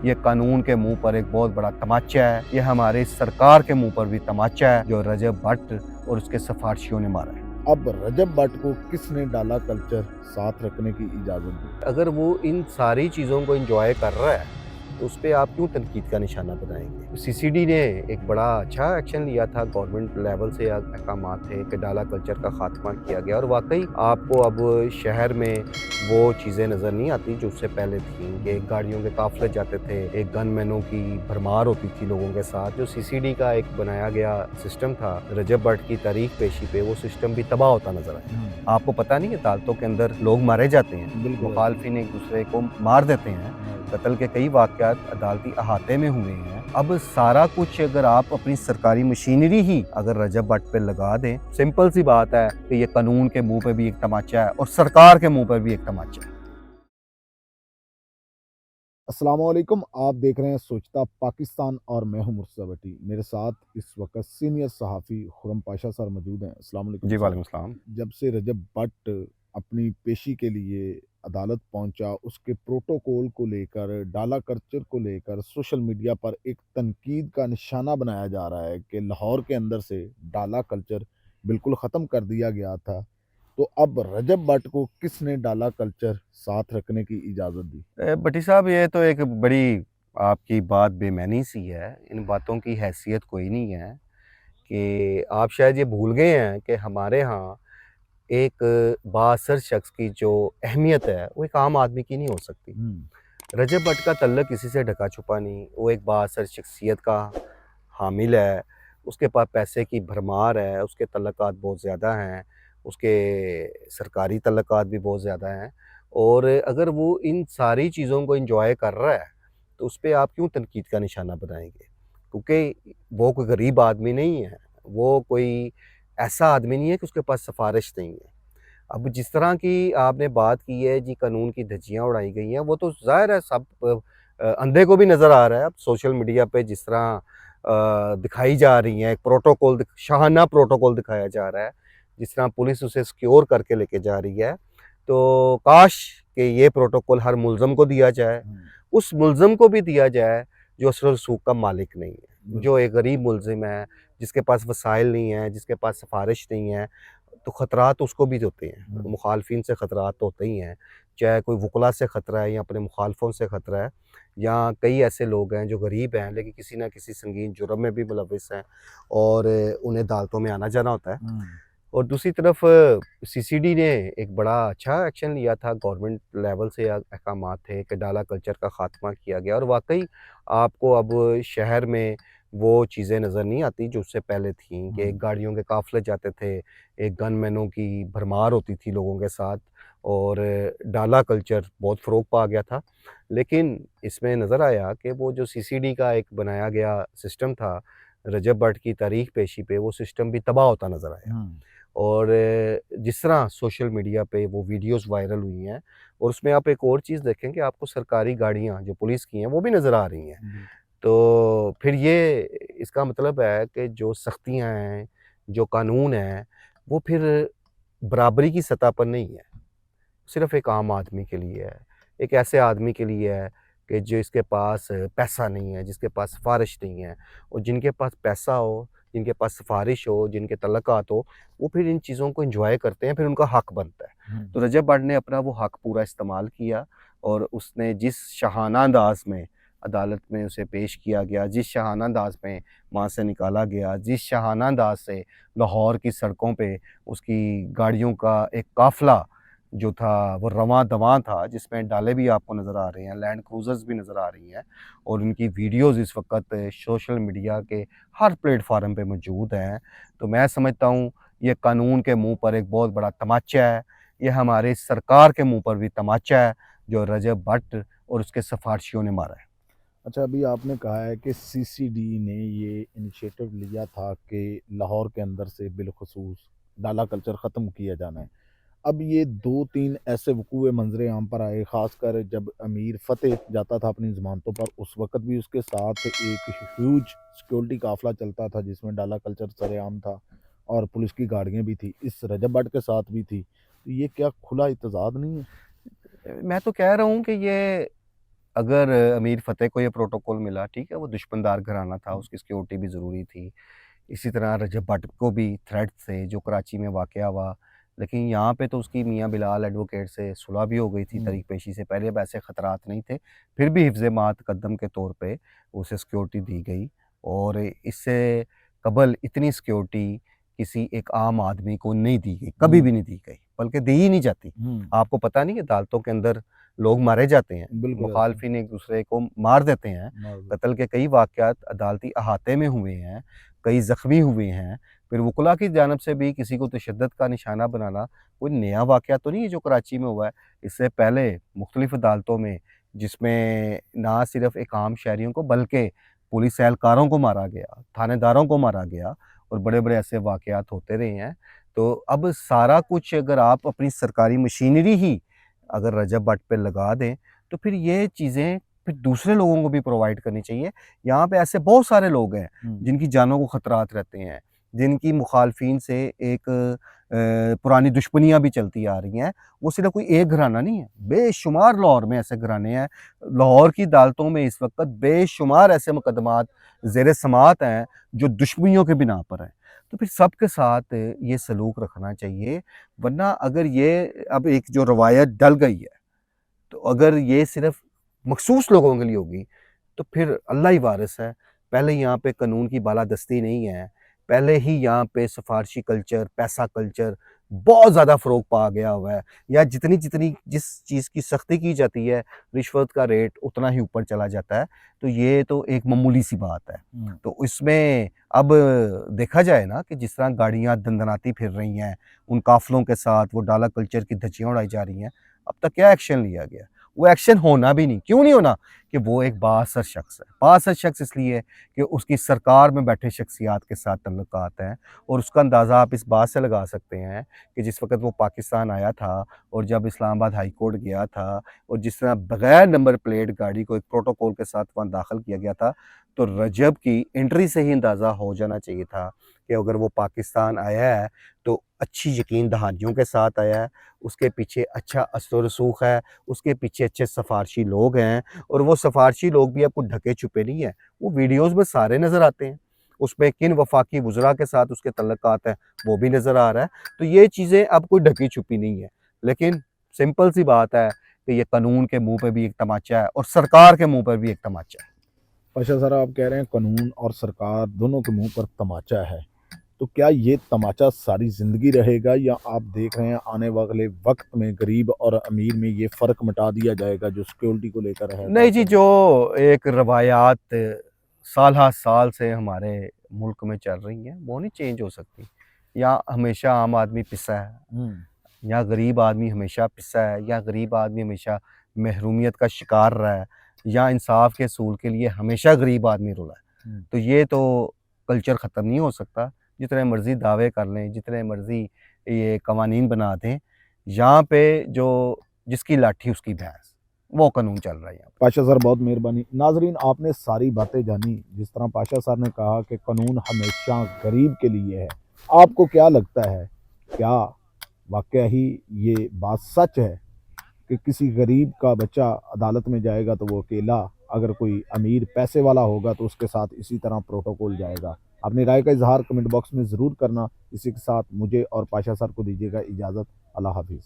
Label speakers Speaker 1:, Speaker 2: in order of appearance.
Speaker 1: ये कानून के मुंह पर एक बहुत बड़ा तमाचा है। ये हमारी सरकार के मुंह पर भी तमाचा है जो रजब भट्ट और उसके सिफारशियों ने मारा है।
Speaker 2: अब रजब भट्ट को किसने डाला कल्चर साथ रखने की इजाजत दी?
Speaker 1: अगर वो इन सारी चीज़ों को एंजॉय कर रहा है तो उस पे आप क्यों तनकीद का निशाना बनाएंगे। सीसीडी ने एक बड़ा अच्छा एक्शन लिया था, गवर्नमेंट लेवल से अहकामात थे कि डाला कल्चर का खात्मा किया गया और वाकई आपको अब शहर में वो चीज़ें नज़र नहीं आती जो उससे पहले थी कि गाड़ियों के काफिले जाते थे, एक गनमैनों की भरमार होती थी लोगों के साथ। जो सीसीडी का एक बनाया गया सिस्टम था रजब भट्ट की तारीख पेशी पे, वो सिस्टम भी तबाह होता नजर आया। आपको पता नहीं है अदालतों के अंदर लोग मारे जाते हैं,
Speaker 2: बिल्कुल।
Speaker 1: मुखालफिन एक दूसरे को मार देते हैं, कत्ल के कई वाक़यात अदालती अहाते में हुए हैं। अब सारा कुछ अगर आप अपनी सरकारी मशीनरी ही अगर रजब भट्ट पे लगा दें, सिंपल सी बात है कि ये कानून के मुंह पे भी एक तमाचा है और सरकार के मुंह पर भी एक तमाचा है।
Speaker 2: अस्सलाम वालेकुम, आप देख रहे हैं सोचता पाकिस्तान और मैं हूं मुर्तज़ा भट्टी। मेरे साथ इस वक्त सीनियर सहाफ़ी खुरम पाशा सर मौजूद हैं। अस्सलाम वालेकुम
Speaker 1: जी,
Speaker 2: सर।
Speaker 1: वालेकुम सलाम।
Speaker 2: जब से रजब भट्ट अपनी पेशी के लिए अदालत पहुंचा, उसके प्रोटोकॉल को लेकर, डाला कल्चर को लेकर सोशल मीडिया पर एक तनकीद का निशाना बनाया जा रहा है कि लाहौर के अंदर से डाला कल्चर बिल्कुल ख़त्म कर दिया गया था। तो अब रजब भट्ट को किसने डाला कल्चर साथ रखने की इजाज़त दी?
Speaker 1: भट्टी साहब, ये तो एक बड़ी आपकी बात बेमैनी सी है। इन बातों की हैसियत कोई नहीं है कि आप शायद ये भूल गए हैं कि हमारे यहाँ एक बाअसर शख्स की जो अहमियत है वो एक आम आदमी की नहीं हो सकती।
Speaker 2: हम्म।
Speaker 1: रजब भट्ट का तल्लक किसी से ढका छुपा नहीं, वो एक बाअसर शख्सियत का हामिल है, उसके पास पैसे की भरमार है, उसके तल्लकात बहुत ज़्यादा हैं, उसके सरकारी तल्लकात भी बहुत ज़्यादा हैं और अगर वो इन सारी चीज़ों को एंजॉय कर रहा है तो उस पे आप क्यों तनकीद का निशाना बनाएंगे। क्योंकि वो कोई गरीब आदमी नहीं है, वो कोई ऐसा आदमी नहीं है कि उसके पास सिफारिश नहीं है। अब जिस तरह की आपने बात की है जी, कानून की धज्जियाँ उड़ाई गई हैं, वो तो ज़ाहिर है सब अंधे को भी नज़र आ रहा है। अब सोशल मीडिया पे जिस तरह दिखाई जा रही हैं, एक प्रोटोकॉल शाहाना प्रोटोकॉल दिखाया जा रहा है, जिस तरह पुलिस उसे सिक्योर करके लेके जा रही है, तो काश कि ये प्रोटोकॉल हर मुल्ज़म को दिया जाए। उस मुल्ज़म को भी दिया जाए जो असल रसूख का मालिक नहीं है, जो एक गरीब मुल्ज़िम है, जिसके पास वसाइल नहीं है, जिसके पास सिफारिश नहीं है, तो ख़तरात उसको भी होते हैं। मुखालफिन से ख़तरात तो होते ही हैं, चाहे कोई वुकला से ख़तरा है या अपने मुखालफों से ख़तरा है, या कई ऐसे लोग हैं जो गरीब हैं लेकिन किसी न किसी संगीन जुर्म में भी मुलविस हैं और उन्हें अदालतों में आना जाना होता है। और दूसरी तरफ सीसीडी ने एक बड़ा अच्छा एक्शन लिया था, गवर्नमेंट लेवल से अहकामात थे कि डाला कल्चर का खात्मा किया गया और वाकई आपको अब शहर में वो चीज़ें नज़र नहीं आती जो उससे पहले थी कि गाड़ियों के काफिले जाते थे, एक गनमैनों की भरमार होती थी लोगों के साथ और डाला कल्चर बहुत फ़रोग पा गया था। लेकिन इसमें नज़र आया कि वो जो सीसीडी का एक बनाया गया सिस्टम था रजब भट्ट की तारीख पेशी पे, वो सिस्टम भी तबाह होता नज़र आया। और जिस तरह सोशल मीडिया पे वो वीडियोस वायरल हुई हैं और उसमें आप एक और चीज़ देखें कि आपको सरकारी गाड़ियाँ जो पुलिस की हैं वो भी नज़र आ रही हैं। तो फिर ये इसका मतलब है कि जो सख्तियाँ हैं, जो कानून है, वो फिर बराबरी की सतह पर नहीं है, सिर्फ़ एक आम आदमी के लिए है। एक ऐसे आदमी के लिए है कि जो इसके पास पैसा नहीं है, जिसके पास सिफ़ारिश नहीं है, और जिनके पास पैसा हो, जिनके पास सिफ़ारिश हो, जिनके तल्लकात हो, वो फिर इन चीज़ों को एन्जॉय करते हैं, फिर उनका हक़ बनता है। तो रजब भट्ट ने अपना वो हक़ पूरा इस्तेमाल किया और उसने जिस शाहाना अंदाज़ में अदालत में उसे पेश किया गया, जिस शाहाना अंदाज़ में वहाँ से निकाला गया, जिस शाहाना अंदाज़ से लाहौर की सड़कों पे उसकी गाड़ियों का एक काफ़िला जो था वो रवां-दवां था, जिसमें डाले भी आपको नज़र आ रहे हैं, लैंड क्रूज़र्स भी नज़र आ रही हैं और उनकी वीडियोज़ इस वक़्त सोशल मीडिया के हर प्लेटफ़ॉर्म पे मौजूद हैं। तो मैं समझता हूँ ये कानून के मुँह पर एक बहुत बड़ा तमाचा है, ये हमारी सरकार के मुँह पर भी तमाचा है जो रजब भट्ट और उसके सिफारशियों ने मारा है।
Speaker 2: अच्छा, अभी आपने कहा है कि सीसीडी ने ये इनिशिएटिव लिया था कि लाहौर के अंदर से बिलखुसूस डाला कल्चर ख़त्म किया जाना है। अब ये 2-3 ऐसे वकूए मंजरे आम पर आए, ख़ासकर जब अमीर फ़तेह जाता था अपनी ज़मानतों पर, उस वक़्त भी उसके साथ एक ह्यूज सिक्योरिटी काफ़िला चलता था जिसमें डाला कल्चर सरेआम था और पुलिस की गाड़ियाँ भी थी। इस रजब भट्ट के साथ भी थी। तो ये क्या खुला इत्तेज़ाद नहीं है?
Speaker 1: मैं तो कह रहा हूँ कि ये अगर अमीर फ़तेह को ये प्रोटोकॉल मिला, ठीक है, वो दुश्मनदार घराना था, उसकी सिक्योरिटी भी ज़रूरी थी। इसी तरह रजब भट्ट को भी थ्रेट थे जो कराची में वाक़या हुआ, लेकिन यहाँ पे तो उसकी मियाँ बिलाल एडवोकेट से सुलह भी हो गई थी तरीक़ पेशी से पहले, अब ऐसे ख़तरात नहीं थे। फिर भी हिफ़्ज़ मुक़द्दम के तौर पे उसे सिक्योरिटी दी गई और इससे कबल इतनी सिक्योरिटी किसी एक आम आदमी को नहीं दी गई, कभी भी नहीं दी गई, बल्कि दी ही नहीं जाती। आपको पता नहीं है अदालतों के अंदर लोग मारे जाते हैं,
Speaker 2: बिल्कुल ऐसा।
Speaker 1: मुखालफिन एक दूसरे को मार देते हैं।
Speaker 2: मार दो।
Speaker 1: कत्ल के कई वाक़यात अदालती अहाते में हुए हैं, कई ज़ख्मी हुए हैं। फिर वकुला की जानिब से भी किसी को तशद्दुद का निशाना बनाना कोई नया वाक़या तो नहीं है जो कराची में हुआ है। इससे पहले मुख्तलिफ़ अदालतों में, जिसमें ना सिर्फ़ एक आम शहरियों को बल्कि पुलिस एहलकारों को मारा गया, थानेदारों को मारा गया और बड़े-बड़े ऐसे वाक़यात होते रहे हैं। तो अब सारा कुछ अगर आप अपनी सरकारी मशीनरी ही अगर रजब भट्ट पे लगा दें, तो फिर ये चीज़ें फिर दूसरे लोगों को भी प्रोवाइड करनी चाहिए। यहाँ पे ऐसे बहुत सारे लोग हैं जिनकी जानों को ख़तरात रहते हैं, जिनकी मुखालफिन से एक पुरानी दुश्मनियाँ भी चलती आ रही हैं। वो सिर्फ़ कोई एक घराना नहीं है, बेशुमार लाहौर में ऐसे घराने हैं। लाहौर की अदालतों में इस वक़्त बेशुमार ऐसे मुकदमात ज़ेर समाअत हैं जो दुश्मनियों के बिना पर हैं। तो फिर सबके साथ ये सलूक रखना चाहिए, वरना अगर ये अब एक जो रवायत डल गई है, तो अगर ये सिर्फ़ मखसूस लोगों के लिए होगी, तो फिर अल्लाह ही वारिस है। पहले यहाँ पे कानून की बालादस्ती नहीं है, पहले ही यहाँ पे सिफ़ारशी कल्चर, पैसा कल्चर बहुत ज़्यादा फ़रोग़ पा गया हुआ है। या जितनी जिस चीज़ की सख्ती की जाती है, रिश्वत का रेट उतना ही ऊपर चला जाता है। तो ये तो एक मामूली सी बात है। तो इसमें अब देखा जाए ना कि जिस तरह गाड़ियाँ दंदनाती फिर रही हैं, उन काफ़िलों के साथ वो डाला कल्चर की धज्जियाँ उड़ाई जा रही हैं, अब तक क्या एक्शन लिया गया? वो एक्शन होना भी नहीं, क्यों नहीं होना? कि वो एक बाअसर शख्स है। बाअसर शख्स इसलिए कि उसकी सरकार में बैठे शख्सियात के साथ तल्लुकात हैं और उसका अंदाज़ा आप इस बात से लगा सकते हैं कि जिस वक़्त वो पाकिस्तान आया था और जब इस्लामाबाद हाई कोर्ट गया था और जिस तरह बग़ैर नंबर प्लेट गाड़ी को एक प्रोटोकॉल के साथ वहाँ दाखिल किया गया था, तो रजब की एंट्री से ही अंदाज़ा हो जाना चाहिए था कि अगर वो पाकिस्तान आया है, तो अच्छी यकीन दहानियों के साथ आया है, उसके पीछे अच्छा असर रसूख है, उसके पीछे अच्छे सिफ़ारशी लोग हैं और वो सिफ़ारशी लोग भी आपको ढके छुपे नहीं हैं, वो वीडियोज़ में सारे नज़र आते हैं। उसमें किन वफ़ाकी वुज़रा के साथ उसके तल्लुकात हैं, वो भी नज़र आ रहा है। तो ये चीज़ें अब कोई ढकी छुपी नहीं है। लेकिन सिंपल सी बात है कि ये कानून के मुँह पे भी एक तमाचा है और सरकार के मुँह पर भी एक तमाचा है।
Speaker 2: पाशा सर, आप कह रहे हैं कानून और सरकार दोनों के मुँह पर तमाचा है। तो क्या ये तमाचा सारी ज़िंदगी रहेगा या आप देख रहे हैं आने वाले वक़्त में गरीब और अमीर में ये फ़र्क मिटा दिया जाएगा जो सिक्योरिटी को लेकर है?
Speaker 1: नहीं जी, जो एक रवायात साल-हा-साल से हमारे मुल्क में चल रही हैं, वो नहीं चेंज हो सकती। यहाँ हमेशा आम आदमी पिसा है, या गरीब आदमी हमेशा पिसा है, या गरीब आदमी हमेशा महरूमियत का शिकार रहा है, या इंसाफ के असूल के लिए हमेशा गरीब आदमी रुला है। तो ये तो कल्चर ख़त्म नहीं हो सकता। जितने मर्ज़ी दावे कर लें, जितने मर्ज़ी ये कवानीन बना दें, यहाँ पे जो जिसकी लाठी उसकी भैंस, वो कानून चल रहा है यहाँ।
Speaker 2: पाशा सर, बहुत मेहरबानी। नाज़रीन, आपने सारी बातें जानी। जिस तरह पाशा सर ने कहा कि कानून हमेशा गरीब के लिए है। आपको क्या लगता है, क्या वाक़या ही ये बात सच है कि किसी गरीब का बच्चा अदालत में जाएगा तो वो अकेला, अगर कोई अमीर पैसे वाला होगा तो उसके साथ इसी तरह प्रोटोकॉल जाएगा? अपनी राय का इज़हार कमेंट बॉक्स में ज़रूर करना। इसी के साथ मुझे और पाशा सर को दीजिएगा इजाज़त। अल्लाह हाफ़िज़।